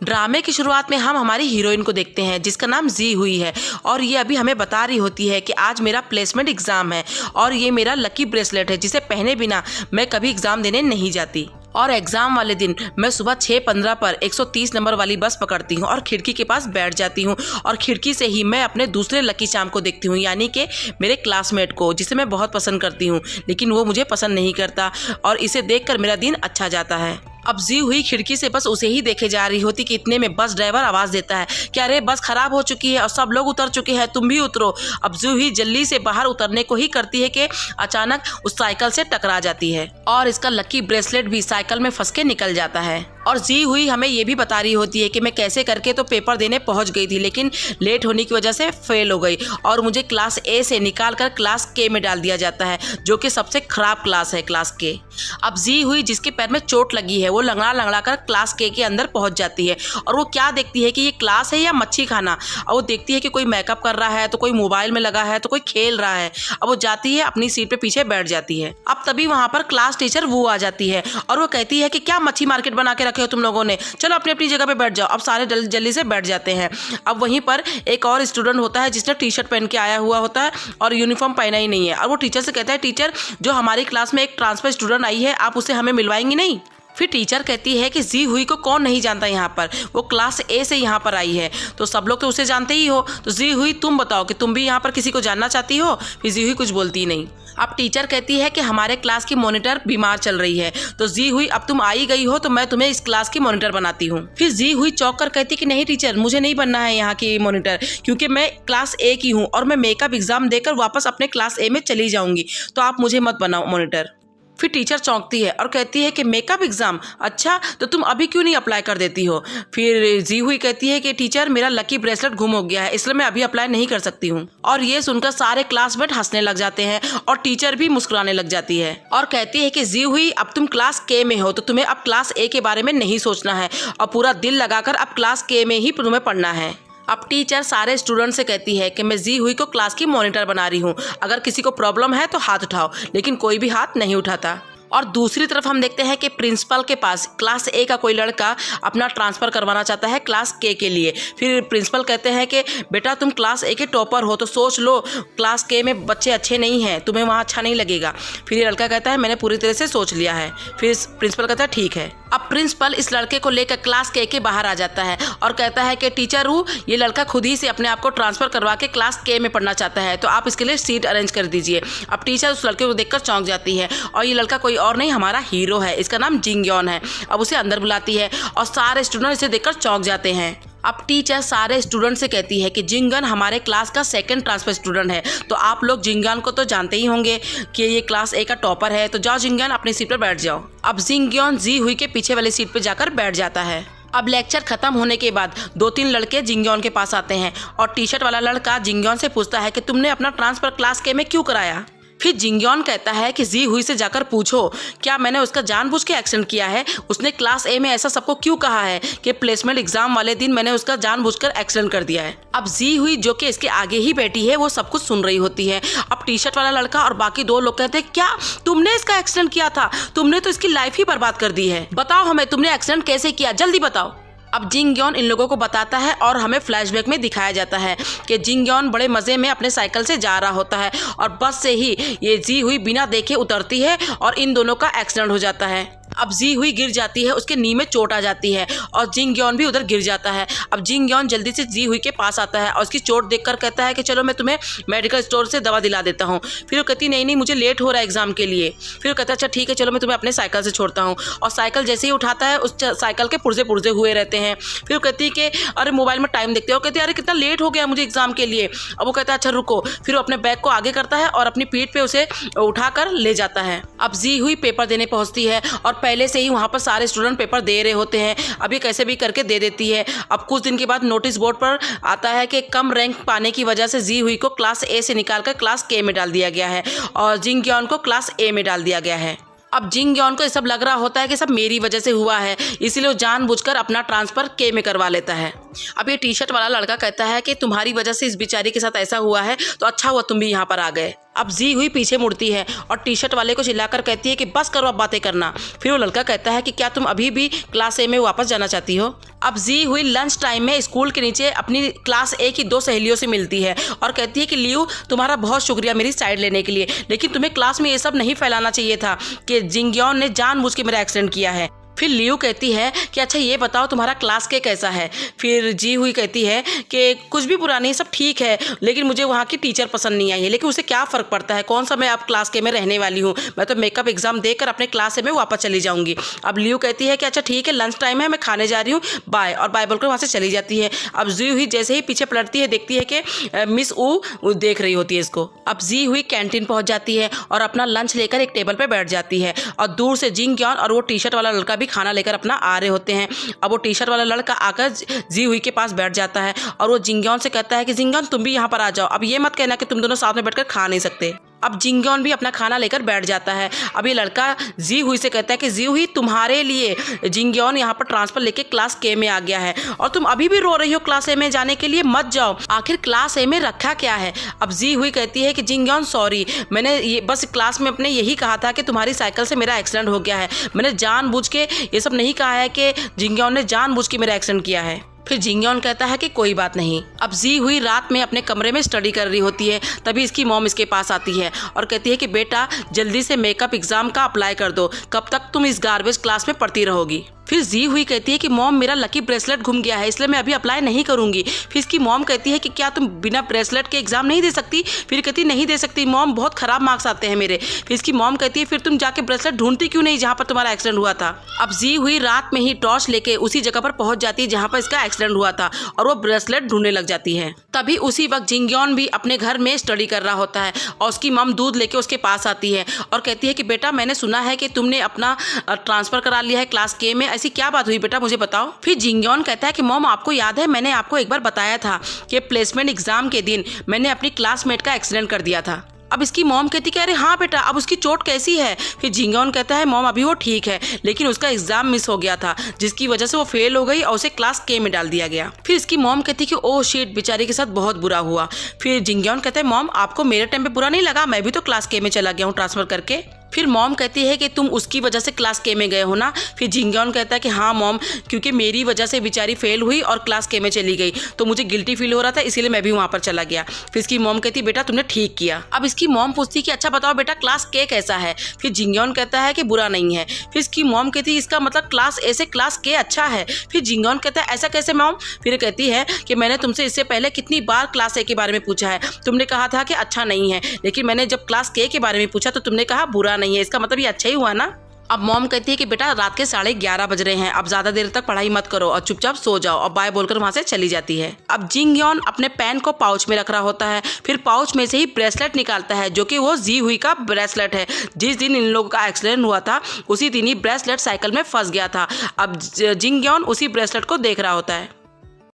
ड्रामे की शुरुआत में हम हमारी हीरोइन को देखते हैं जिसका नाम जी हुई है और ये अभी हमें बता रही होती है कि आज मेरा प्लेसमेंट एग्जाम है और ये मेरा लकी ब्रेसलेट है जिसे पहने बिना मैं कभी एग्जाम देने नहीं जाती। और एग्जाम वाले दिन मैं सुबह 6:15 पर 130 नंबर वाली बस पकड़ती हूँ और खिड़की के पास बैठ जाती हूँ और खिड़की से ही मैं अपने दूसरे लकी चार्म को देखती हूँ, यानी कि मेरे क्लासमेट को, जिसे मैं बहुत पसंद करती हूँ लेकिन वो मुझे पसंद नहीं करता और इसे देखकर मेरा दिन अच्छा जाता है। अब जी हुई खिड़की से बस उसे ही देखे जा रही होती कि इतने में बस ड्राइवर आवाज देता है कि अरे बस खराब हो चुकी है और सब लोग उतर चुके हैं, तुम भी उतरो। अब जी हुई जल्दी से बाहर उतरने को ही करती है कि अचानक उस साइकिल से टकरा जाती है और इसका लकी ब्रेसलेट भी साइकिल में फंस के निकल जाता है। और जी हुई हमें ये भी बता रही होती है कि मैं कैसे करके तो पेपर देने पहुंच गई थी लेकिन लेट होने की वजह से फेल हो गई और मुझे क्लास ए से निकाल कर क्लास के में डाल दिया जाता है, जो कि सबसे खराब क्लास है, क्लास के। अब जी हुई जिसके पैर में चोट लगी है वो लंगड़ा लंगड़ा कर क्लास के अंदर पहुंच जाती है और वो क्या देखती है कि ये क्लास है या मच्छी खाना। और वो देखती है कि कोई मेकअप कर रहा है तो कोई मोबाइल में लगा है तो कोई खेल रहा है। अब वो जाती है अपनी सीट पे पीछे बैठ जाती है। अब तभी वहां पर क्लास टीचर वो आ जाती है और वो कहती है कि क्या मच्छी मार्केट बना के रखे हो तुम लोगों ने, चलो अपनी अपनी जगह पे बैठ जाओ। अब सारे जल्दी से बैठ जाते हैं। अब वहीं पर एक और स्टूडेंट होता है जिसने टी शर्ट पहन के आया हुआ होता है और यूनिफॉर्म पहना ही नहीं है और वो टीचर से कहता है, टीचर जो हमारी क्लास में एक ट्रांसफर स्टूडेंट आई है आप उसे हमें मिलवाएंगी नहीं। फिर टीचर कहती है कि जी हुई को कौन नहीं जानता यहाँ पर, वो क्लास ए से यहाँ पर आई है तो सब लोग तो उसे जानते ही हो, तो जी हुई तुम बताओ कि तुम भी यहाँ पर किसी को जानना चाहती हो। फिर जी हुई कुछ बोलती नहीं। अब टीचर कहती है कि हमारे क्लास की मॉनिटर बीमार चल रही है तो जी हुई अब तुम आई गई हो तो मैं तुम्हें इस क्लास की मॉनिटर बनाती हूँ। फिर जी हुई चौंक कर कहती कि नहीं टीचर, मुझे नहीं बनना है यहाँ की मॉनिटर क्योंकि मैं क्लास ए की हूँ और मैं मेकअप एग्जाम देकर वापस अपने क्लास ए में चली जाऊंगी, तो आप मुझे मत बनाओ मॉनिटर। फिर टीचर चौंकती है और कहती है कि मेकअप एग्जाम, अच्छा तो तुम अभी क्यों नहीं अप्लाई कर देती हो। फिर जी हुई कहती है कि टीचर मेरा लकी ब्रेसलेट गुम हो गया है इसलिए मैं अभी अप्लाई नहीं कर सकती हूँ। और ये सुनकर सारे क्लासमेट हंसने लग जाते हैं और टीचर भी मुस्कुराने लग जाती है और कहती है कि जी हुई अब तुम क्लास के में हो तो तुम्हें अब क्लास ए के बारे में नहीं सोचना है और पूरा दिल लगाकर अब क्लास के में ही तुम्हें पढ़ना है। अब टीचर सारे स्टूडेंट से कहती है कि मैं जी हुई को क्लास की मॉनिटर बना रही हूँ, अगर किसी को प्रॉब्लम है तो हाथ उठाओ, लेकिन कोई भी हाथ नहीं उठाता। और दूसरी तरफ हम देखते हैं कि प्रिंसिपल के पास क्लास ए का कोई लड़का अपना ट्रांसफ़र करवाना चाहता है क्लास के लिए। फिर प्रिंसिपल कहते हैं कि बेटा तुम क्लास ए के टॉपर हो तो सोच लो, क्लास के में बच्चे अच्छे नहीं हैं, तुम्हें वहाँ अच्छा नहीं लगेगा। फिर ये लड़का कहता है मैंने पूरी तरह से सोच लिया है। फिर प्रिंसिपल कहता है ठीक है। अब प्रिंसिपल इस लड़के को लेकर क्लास के बाहर आ जाता है और कहता है कि टीचर हूँ, ये लड़का खुद ही से अपने आप को ट्रांसफ़र करवा के क्लास के में पढ़ना चाहता है तो आप इसके लिए सीट अरेंज कर दीजिए। अब टीचर उस लड़के को देखकर चौंक जाती है और ये लड़का कोई और नहीं हमारा हीरो है, इसका नाम जिंगयोन है। अब उसे अंदर बुलाती है और सारे स्टूडेंट इसे देखकर चौंक जाते हैं। अब टीचर सारे स्टूडेंट से कहती है कि जिंगन हमारे क्लास का सेकंड ट्रांसफर स्टूडेंट है तो आप लोग जिंगन को तो जानते ही होंगे कि ये क्लास ए का टॉपर है, तो जाओ जिंगन अपनी सीट पर बैठ जाओ। अब जिंगयोन जी हुई के पीछे वाली सीट पर जाकर बैठ जाता है। अब लेक्चर खत्म होने के बाद 2-3 लड़के जिंगयोन के पास आते हैं और टी शर्ट वाला लड़का जिंगयोन से पूछता है कि तुमने अपना ट्रांसफर क्लास के में क्यों कराया। फिर जिंगयोन कहता है कि जी हुई से जाकर पूछो क्या मैंने उसका जानबूझ के एक्सीडेंट किया है, उसने क्लास ए में ऐसा सबको क्यों कहा है कि प्लेसमेंट एग्जाम वाले दिन मैंने उसका जानबूझकर एक्सीडेंट कर दिया है। अब जी हुई जो कि इसके आगे ही बैठी है वो सब कुछ सुन रही होती है। अब टी शर्ट वाला लड़का और बाकी 2 लोग कहते हैं क्या तुमने इसका एक्सीडेंट किया था, तुमने तो इसकी लाइफ ही बर्बाद कर दी है, बताओ हमें तुमने एक्सीडेंट कैसे किया, जल्दी बताओ। अब जिंगयोन इन लोगों को बताता है और हमें फ्लैशबैक में दिखाया जाता है कि जिंगयोन बड़े मज़े में अपने साइकिल से जा रहा होता है और बस से ही ये जी हुई बिना देखे उतरती है और इन दोनों का एक्सीडेंट हो जाता है। अब जी हुई गिर जाती है, उसके नी में चोट आ जाती है और जिंगयोन भी उधर गिर जाता है। अब जिंगयोन जल्दी से जी हुई के पास आता है और उसकी चोट देखकर कहता है कि चलो मैं तुम्हें मेडिकल स्टोर से दवा दिला देता हूँ। फिर वो कहती नहीं मुझे लेट हो रहा है एग्जाम के लिए। फिर वो कहता है अच्छा ठीक है चलो मैं तुम्हें अपने साइकिल से छोड़ता हूँ, और साइकिल जैसे ही उठाता है उस साइकिल के पुर्जे हुए रहते हैं। फिर वो कहती है कि अरे मोबाइल में टाइम देखते हो, कहती है अरे कितना लेट हो गया मुझे एग्जाम के लिए। अब वो कहता है अच्छा रुको। फिर वो अपने बैग को आगे करता है और अपनी पीठ पे उसे उठाकर ले जाता है। अब जी हुई पेपर देने पहुंचती है और पहले से ही वहाँ पर सारे स्टूडेंट पेपर दे रहे होते हैं, अभी कैसे भी करके दे देती है। अब कुछ दिन के बाद नोटिस बोर्ड पर आता है कि कम रैंक पाने की वजह से जी हुई को क्लास ए से निकालकर क्लास के में डाल दिया गया है और जिंगयोन को क्लास ए में डाल दिया गया है। अब जिंगयोन को ये सब लग रहा होता है कि सब मेरी वजह से हुआ है, इसीलिए वो जानबूझकर अपना ट्रांसफर के में करवा लेता है। अब ये टी शर्ट वाला लड़का कहता है कि तुम्हारी वजह से इस बेचारी के साथ ऐसा हुआ है तो अच्छा हुआ तुम भी यहाँ पर आ गए। अब जी हुई पीछे मुड़ती है और टी शर्ट वाले को चिल्लाकर कहती है कि बस करो अब बातें करना। फिर वो लड़का कहता है कि क्या तुम अभी भी क्लास ए में वापस जाना चाहती हो। अब जी हुई लंच टाइम में स्कूल के नीचे अपनी क्लास ए की 2 सहेलियों से मिलती है और कहती है कि लियू, तुम्हारा बहुत शुक्रिया मेरी साइड लेने के लिए, लेकिन तुम्हें क्लास में ये सब नहीं फैलाना चाहिए था कि जिंगयोन ने जानबूझ के मेरा एक्सीडेंट किया है। फिर लियू कहती है कि अच्छा ये बताओ तुम्हारा क्लास के कैसा है। फिर जी हुई कहती है कि कुछ भी बुरा नहीं, सब ठीक है, लेकिन मुझे वहाँ की टीचर पसंद नहीं आई है, लेकिन उसे क्या फ़र्क पड़ता है, कौन सा मैं अब क्लास के में रहने वाली हूँ, मैं तो मेकअप एग्जाम देकर अपने क्लास से मैं वापस चली जाऊँगी। अब लियू कहती है कि अच्छा ठीक है, लंच टाइम है, मैं खाने जा रही हूँ, बाय, और बाय बोलकर वहाँ से चली जाती है। अब जी हुई जैसे ही पीछे पलटती है देखती है कि मिस ऊ देख रही होती है इसको। अब जी हुई कैंटीन पहुँच जाती है और अपना लंच लेकर एक टेबल पर बैठ जाती है और दूर से जिंगयोन और वो टी शर्ट वाला लड़का भी खाना लेकर अपना आ रहे होते हैं। अब वो टी शर्ट वाला लड़का आकर जी हुई के पास बैठ जाता है और वो जिंगयोन से कहता है कि जिंगयोन तुम भी यहाँ पर आ जाओ, अब ये मत कहना कि तुम दोनों साथ में बैठकर खा नहीं सकते। अब जिंगयोन भी अपना खाना लेकर बैठ जाता है। अब ये लड़का जी हुई से कहता है कि जी हुई, तुम्हारे लिए जिंगयोन यहाँ पर ट्रांसफर लेके क्लास के में आ गया है और तुम अभी भी रो रही हो क्लास ए में जाने के लिए, मत जाओ, आखिर क्लास ए में रखा क्या है। अब जी हुई कहती है कि जिंगयोन सॉरी, मैंने ये बस क्लास में अपने यही कहा था कि तुम्हारी साइकिल से मेरा एक्सीडेंट हो गया है, मैंने जानबूझ के ये सब नहीं कहा है कि जिंगयोन ने जानबूझ के मेरा एक्सीडेंट किया है। फिर जिंगयोन कहता है कि कोई बात नहीं। अब जी हुई रात में अपने कमरे में स्टडी कर रही होती है, तभी इसकी मॉम इसके पास आती है और कहती है कि बेटा जल्दी से मेकअप एग्जाम का अप्लाई कर दो, कब तक तुम इस गार्बेज क्लास में पढ़ती रहोगी। फिर जी हुई कहती है कि मॉम मेरा लकी ब्रेसलेट घूम गया है, इसलिए मैं अभी अप्लाई नहीं करूंगी। फिर इसकी मॉम कहती है कि क्या तुम बिना ब्रेसलेट के एग्जाम नहीं दे सकती। फिर कहती नहीं दे सकती मॉम, बहुत खराब मार्क्स आते हैं मेरे। फिर इसकी मॉम कहती है फिर तुम जाके ब्रेसलेट ढूंढती क्यों नहीं जहाँ पर तुम्हारा एक्सीडेंट हुआ था। अब जी हुई रात में ही टॉर्च लेके उसी जगह पर पहुंच जाती है जहाँ पर इसका एक्सीडेंट हुआ था और वो ब्रेसलेट ढूंढने लग जाती है। तभी उसी वक्त जिंगयोन भी अपने घर में स्टडी कर रहा होता है और उसकी मॉम दूध लेके उसके पास आती है और कहती है कि बेटा मैंने सुना है कि तुमने अपना ट्रांसफर करा लिया है क्लास के में, ऐसी क्या बात हुई बेटा, मुझे बताओ। फिर जिंगयोन कहता है कि मॉम आपको याद है मैंने आपको एक बार बताया था कि प्लेसमेंट एग्जाम के दिन मैंने अपनी क्लासमेट का एक्सीडेंट कर दिया था। अब इसकी मॉम कहती कि अरे हाँ बेटा, अब उसकी चोट कैसी है। फिर जिंगयोन कहता है मॉम अभी वो ठीक है, लेकिन उसका एग्जाम मिस हो गया था जिसकी वजह से वो फेल हो गई और उसे क्लास के में डाल दिया गया। फिर इसकी मॉम कहती कि ओह शिट, बेचारी के साथ बहुत बुरा हुआ। फिर जिंगयोन कहता है मॉम आपको मेरे टाइम पे बुरा नहीं लगा, मैं भी तो क्लास के में चला गया हूँ ट्रांसफर करके। फिर मॉम कहती है कि तुम उसकी वजह से क्लास के में गए हो ना। फिर जिंगयोन कहता है कि हाँ मॉम, क्योंकि मेरी वजह से बेचारी फेल हुई और क्लास के में चली गई तो मुझे गिल्टी फील हो रहा था, इसीलिए मैं भी वहाँ पर चला गया। फिर इसकी मॉम कहती बेटा तुमने ठीक किया। अब इसकी मॉम पूछती कि अच्छा बताओ बेटा क्लास के कैसा है। फिर जिंगयोन कहता है कि बुरा नहीं है। फिर इसकी मॉम कहती इसका मतलब क्लास ए से क्लास के अच्छा है। फिर जिंगयोन कहता है ऐसा कैसे मॉम। फिर कहती है कि मैंने तुमसे इससे पहले कितनी बार क्लास ए के बारे में पूछा है, तुमने कहा था कि अच्छा नहीं है, लेकिन मैंने जब क्लास के बारे में पूछा तो तुमने कहा बुरा नहीं है, इसका मतलब ये अच्छा ही हुआ ना। अब मॉम कहती है कि बेटा रात के 11:30 बज रहे हैं, अब ज्यादा देर तक पढ़ाई मत करो और चुपचाप सो जाओ, और बाय बोलकर वहां से चली जाती है। अब जिंगयोन अपने पेन को पाउच में रख रहा होता है। फिर पाउच में से ही ब्रेसलेट निकालता है जो कि वो जी हुई का ब्रेसलेट है। जिस दिन इन लोगों का एक्सीडेंट हुआ था उसी दिन ही ब्रेसलेट साइकिल में फंस गया था। अब जिंगयोन उसी ब्रेसलेट को देख रहा होता है।